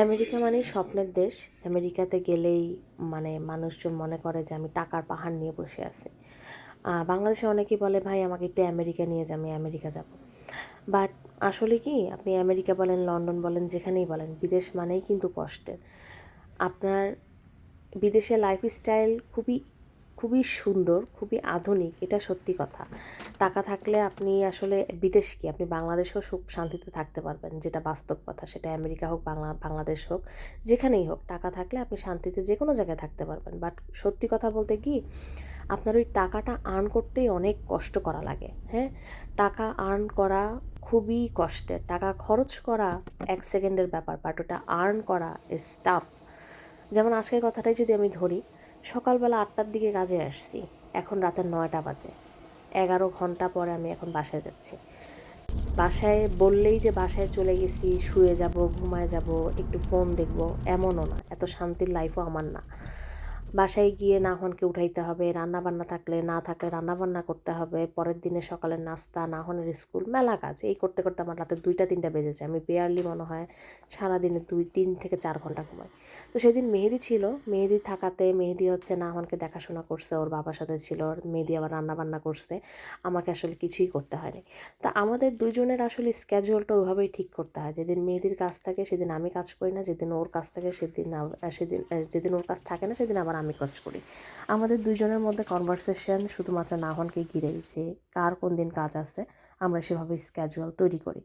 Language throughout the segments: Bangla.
আমেরিকা মানেই স্বপ্নের দেশ। আমেরিকাতে গেলেই মানুষজন মনে করে যে আমি টাকার পাহাড় নিয়ে বসে আছি। বাংলাদেশে অনেকেই বলে, "ভাই আমাকে একটু আমেরিকা নিয়ে যান, আমি আমেরিকা যাবো।" বাট আসলে কি আপনি আমেরিকা বলেন, লন্ডন বলেন, যেখানেই বলেন, বিদেশ মানেই কিন্তু কষ্টের। আপনার বিদেশের লাইফস্টাইল খুবই সুন্দর, খুবই আধুনিক, এটা সত্যি কথা। টাকা থাকলে আপনি আসলে বিদেশ কি আপনি বাংলাদেশেও সুখ শান্তিতে থাকতে পারবেন, যেটা বাস্তব কথা। সেটা আমেরিকা হোক, বাংলাদেশ হোক, যেখানেই হোক, টাকা থাকলে আপনি শান্তিতে যেকোনো জায়গায় থাকতে পারবেন। বাট সত্যি কথা বলতে কি, আপনার ওই টাকাটা আর্ন করতেই অনেক কষ্ট করা লাগে, হ্যাঁ? টাকা আর্ন করা খুবই কষ্টের। টাকা খরচ করা ১ সেকেন্ডের ব্যাপার, বাট ওটা আর্ন করা ইটস টাফ। যেমন আজকের কথাটাই যদি আমি ধরি, সকালবেলা ৮টার দিকে কাজে আসছি, এখন রাতের ৯টা বাজে। ১১ ঘন্টা পরে আমি এখন বাসায় যাচ্ছি। বাসায় বললেই যে বাসায় চলে গেছি, শুয়ে যাব, ঘুমায় যাব, একটু ফোন দেখব, এমনও না। এত শান্তির লাইফও আমার না। বাসায় গিয়ে নাহনকে উঠাইতে হবে, রান্নাবান্না থাকলে, না থাকলে রান্নাবান্না করতে হবে, পরের দিনে সকালের নাস্তা, নাহনের স্কুল, মেলা কাজ। এই করতে করতে আমার রাতে ২টা-৩টা বেজে যায়। আমি বেয়ারলি মনে হয় সারাদিনে ৩ থেকে ৪ ঘন্টা ঘুমাই। তো সেদিন মেহেদি ছিল, মেহেদি থাকাতে মেহেদি হচ্ছে নাহনকে দেখাশোনা করছে, ওর বাবার সাথে ছিল, মেহেদি আবার রান্নাবান্না করছে। আমাকে আসলে কিছুই করতে হয়নি। তা আমাদের ২ জনের আসলে স্ক্যাজুয়ালটা ওইভাবেই ঠিক করতে হয়। যেদিন মেহেদির কাজ থাকে সেদিন আমি কাজ করি না, যেদিন ওর কাজ থাকে যেদিন ওর কাজ থাকে না সেদিন আবার আমি কাজ করি। আমাদের ২ জনের মধ্যে কনভারসেশন শুধুমাত্র নাহনকে ঘিরেই, যে কার কোন দিন কাজ আছে আমরা সেভাবে স্ক্যাজুয়াল তৈরি করি।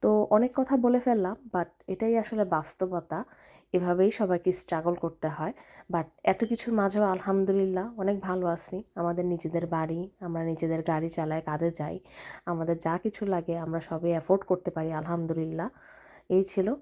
তো অনেক কথা বলে ফেললাম, বাট এটাই আসলে বাস্তবতা। এভাবেই সবাইকে স্ট্রাগল করতে হয়। বাট এত কিছুর মাঝেও আলহামদুলিল্লাহ অনেক ভালো আছি। আমাদের নিজেদের বাড়ি, আমরা নিজেদের গাড়ি চালাই, কাজে যাই। আমাদের যা কিছু লাগে আমরা সবই অ্যাফোর্ড করতে পারি আলহামদুলিল্লাহ। এই ছিল।